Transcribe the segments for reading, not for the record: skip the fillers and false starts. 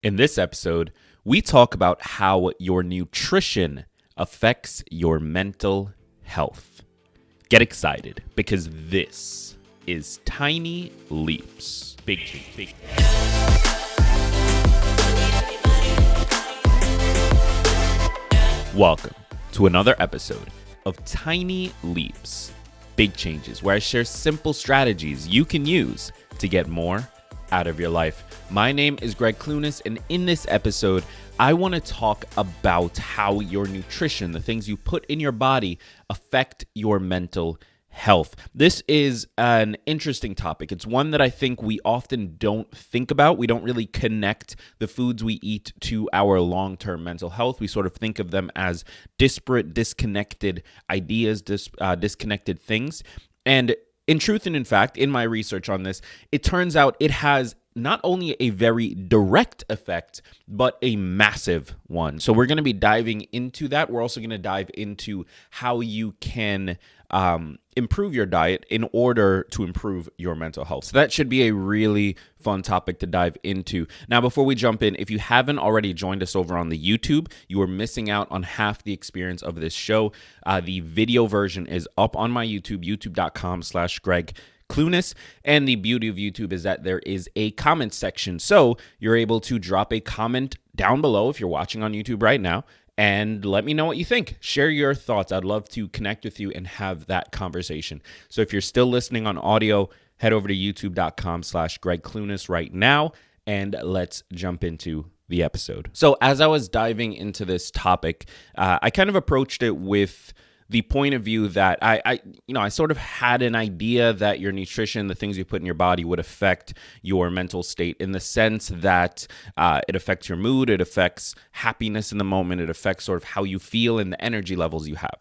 In this episode, we talk about how your nutrition affects your mental health. Get excited because this is Tiny Leaps. Big change. Welcome to another episode of Tiny Leaps, Big Changes, where I share simple strategies you can use to get more out of your life. My name is Gregg Clunis, and in this episode, I want to talk about how your nutrition, the things you put in your body, affect your mental health. This is an interesting topic. It's one that I think we often don't think about. We don't really connect the foods we eat to our long-term mental health. We sort of think of them as disparate, disconnected ideas, disconnected things. And in truth and in fact, in my research on this, it turns out it has not only a very direct effect, but a massive one. So we're going to be diving into that. We're also going to dive into how you can improve your diet in order to improve your mental health. So that should be a really fun topic to dive into. Now, before we jump in, if you haven't already joined us over on the YouTube, you are missing out on half the experience of this show. The video version is up on my YouTube, youtube.com/Gregg Clunis, and the beauty of YouTube is that there is a comment section, so you're able to drop a comment down below if you're watching on YouTube right now and let me know what you think. Share your thoughts. I'd love to connect with you and have that conversation. So if you're still listening on audio, head over to youtube.com/Gregg Clunis right now, and let's jump into the episode. So as I was diving into this topic, I kind of approached it with the point of view that I sort of had an idea that your nutrition, the things you put in your body, would affect your mental state in the sense that it affects your mood, it affects happiness in the moment, it affects sort of how you feel and the energy levels you have.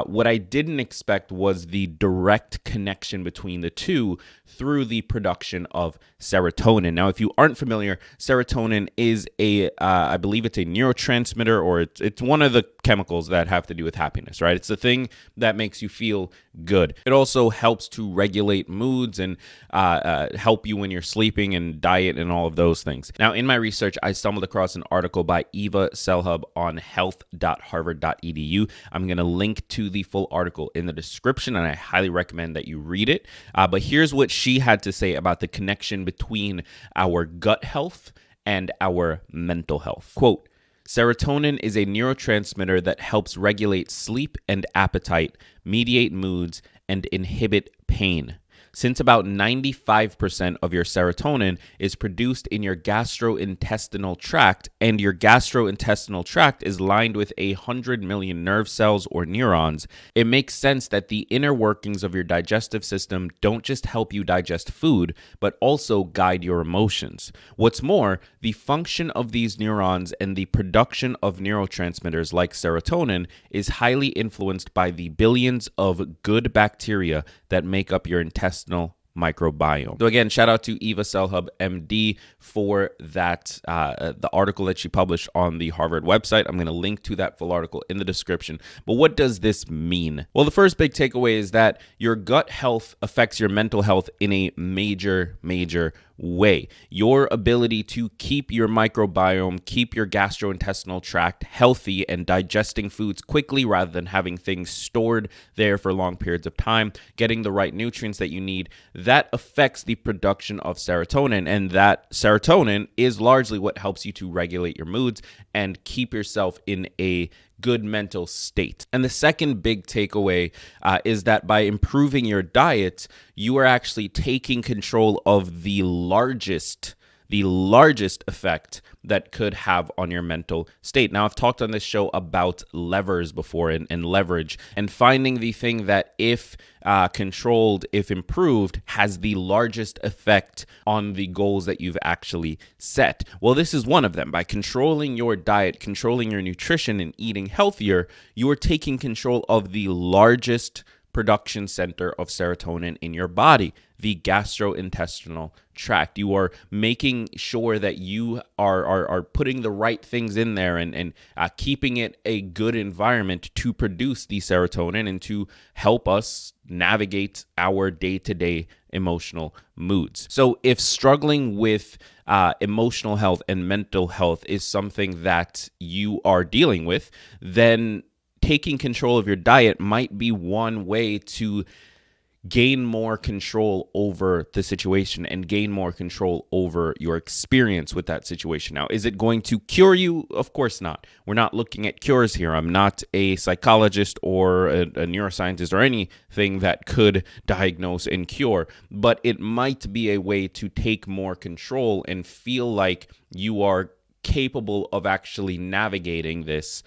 What I didn't expect was the direct connection between the two through the production of serotonin. Now, if you aren't familiar, serotonin is I believe it's a neurotransmitter, or it's one of the chemicals that have to do with happiness, right? It's the thing that makes you feel good. It also helps to regulate moods and help you when you're sleeping and diet and all of those things. Now, in my research, I stumbled across an article by Eva Selhub on health.harvard.edu. I'm going to link to the full article in the description, and I highly recommend that you read it. But here's what she had to say about the connection between our gut health and our mental health. Quote, "Serotonin is a neurotransmitter that helps regulate sleep and appetite, mediate moods, and inhibit pain. Since about 95% of your serotonin is produced in your gastrointestinal tract, and your gastrointestinal tract is lined with 100 million nerve cells or neurons, it makes sense that the inner workings of your digestive system don't just help you digest food, but also guide your emotions. What's more, the function of these neurons and the production of neurotransmitters like serotonin is highly influenced by the billions of good bacteria that make up your intestinal microbiome." So again, shout out to Eva Selhub, MD, for that, the article that she published on the Harvard website. I'm going to link to that full article in the description. But what does this mean? Well, the first big takeaway is that your gut health affects your mental health in a major way. Your ability to keep your microbiome, keep your gastrointestinal tract healthy and digesting foods quickly rather than having things stored there for long periods of time, getting the right nutrients that you need, that affects the production of serotonin. And that serotonin is largely what helps you to regulate your moods and keep yourself in a good mental state. And the second big takeaway is that by improving your diet, you are actually taking control of the largest effect that could have on your mental state. Now, I've talked on this show about levers before and leverage, and finding the thing that, if controlled, if improved, has the largest effect on the goals that you've actually set. Well, this is one of them. By controlling your diet, controlling your nutrition, and eating healthier, you are taking control of the largest production center of serotonin in your body. the gastrointestinal tract. You are making sure that you are putting the right things in there and keeping it a good environment to produce the serotonin and to help us navigate our day-to-day emotional moods. So if struggling with emotional health and mental health is something that you are dealing with, then taking control of your diet might be one way to gain more control over the situation and gain more control over your experience with that situation. Now, is it going to cure you? Of course not. We're not looking at cures here. I'm not a psychologist or a neuroscientist or anything that could diagnose and cure, but it might be a way to take more control and feel like you are capable of actually navigating this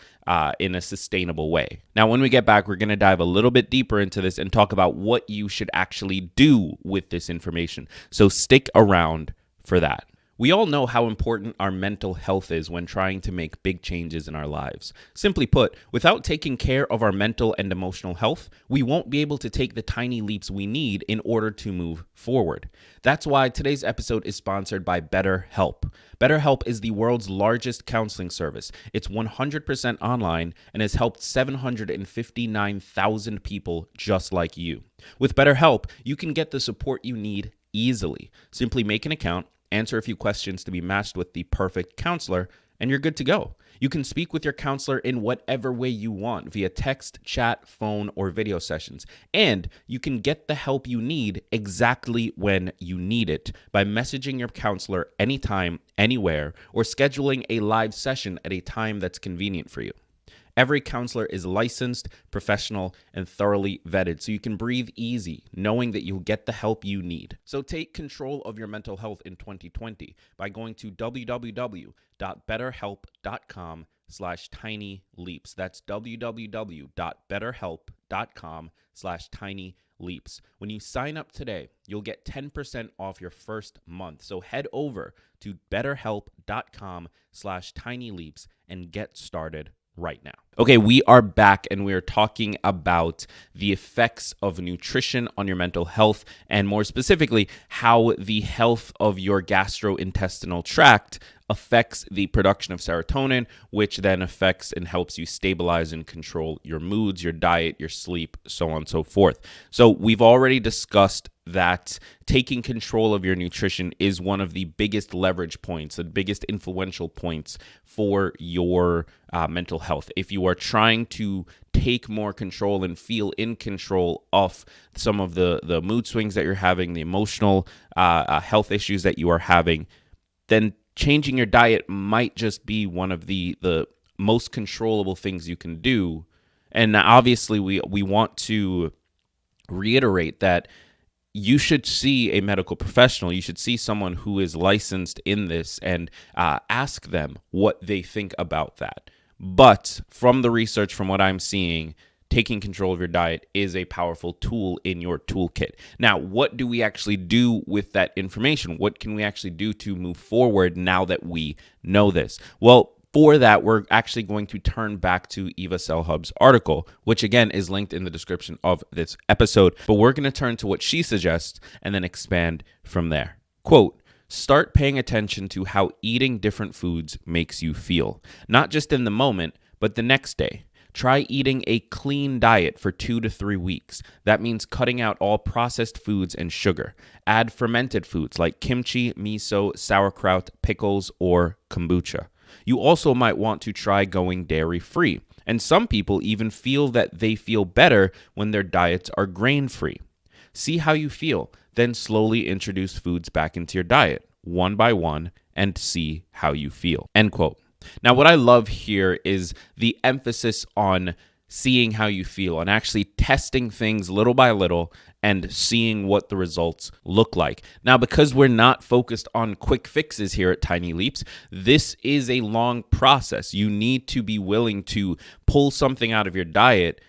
in a sustainable way. Now, when we get back, we're going to dive a little bit deeper into this and talk about what you should actually do with this information. So stick around for that. We all know how important our mental health is when trying to make big changes in our lives. Simply put, without taking care of our mental and emotional health, we won't be able to take the tiny leaps we need in order to move forward. That's why today's episode is sponsored by BetterHelp. BetterHelp is the world's largest counseling service. It's 100% online and has helped 759,000 people just like you. With BetterHelp, you can get the support you need easily. Simply make an account, answer a few questions to be matched with the perfect counselor, and you're good to go. You can speak with your counselor in whatever way you want via text, chat, phone, or video sessions. And you can get the help you need exactly when you need it by messaging your counselor anytime, anywhere, or scheduling a live session at a time that's convenient for you. Every counselor is licensed, professional, and thoroughly vetted, so you can breathe easy knowing that you'll get the help you need. So take control of your mental health in 2020 by going to www.betterhelp.com/tinyleaps. That's www.betterhelp.com/tinyleaps. When you sign up today, you'll get 10% off your first month. So head over to betterhelp.com/tinyleaps and get started right now. Okay, we are back and we are talking about the effects of nutrition on your mental health, and more specifically, how the health of your gastrointestinal tract affects the production of serotonin, which then affects and helps you stabilize and control your moods, your diet, your sleep, so on and so forth. So we've already discussed that taking control of your nutrition is one of the biggest leverage points, the biggest influential points for your mental health. If you are trying to take more control and feel in control of some of the mood swings that you're having, the emotional health issues that you are having, then changing your diet might just be one of the most controllable things you can do. And obviously, we want to reiterate that you should see a medical professional. You should see someone who is licensed in this and ask them what they think about that. But from the research, from what I'm seeing, taking control of your diet is a powerful tool in your toolkit. Now, what do we actually do with that information? What can we actually do to move forward now that we know this? Well, for that, we're actually going to turn back to Eva Selhub's article, which again is linked in the description of this episode. But we're going to turn to what she suggests and then expand from there. Quote, "Start paying attention to how eating different foods makes you feel, not just in the moment, but the next day. Try eating a clean diet for 2 to 3 weeks. That means cutting out all processed foods and sugar. Add fermented foods like kimchi, miso, sauerkraut, pickles, or kombucha. You also might want to try going dairy-free. And some people even feel that they feel better when their diets are grain-free. See how you feel, then slowly introduce foods back into your diet, one by one, and see how you feel." End quote. Now, what I love here is the emphasis on seeing how you feel and actually testing things little by little and seeing what the results look like. Now, because we're not focused on quick fixes here at Tiny Leaps, this is a long process. You need to be willing to pull something out of your diet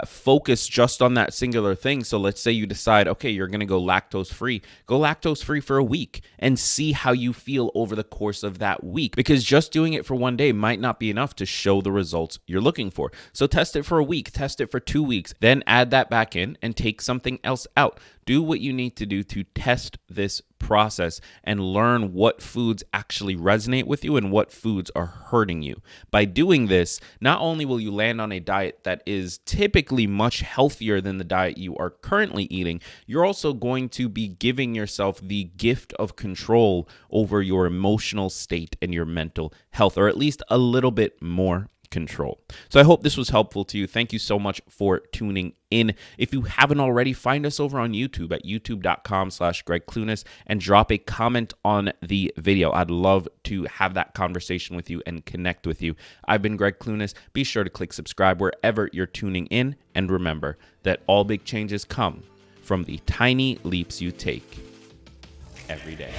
focus just on that singular thing. So let's say you decide, okay, you're going to go lactose free for a week and see how you feel over the course of that week, because just doing it for one day might not be enough to show the results you're looking for. So test it for a week, test it for 2 weeks, then add that back in and take something else out. Do what you need to do to test this process and learn what foods actually resonate with you and what foods are hurting you. By doing this, not only will you land on a diet that is typically much healthier than the diet you are currently eating, you're also going to be giving yourself the gift of control over your emotional state and your mental health, or at least a little bit more control. So I hope this was helpful to you. Thank you so much for tuning in. If you haven't already, find us over on YouTube at youtube.com/Gregg Clunis and drop a comment on the video. I'd love to have that conversation with you and connect with you. I've been Gregg Clunis. Be sure to click subscribe wherever you're tuning in. And remember that all big changes come from the tiny leaps you take every day.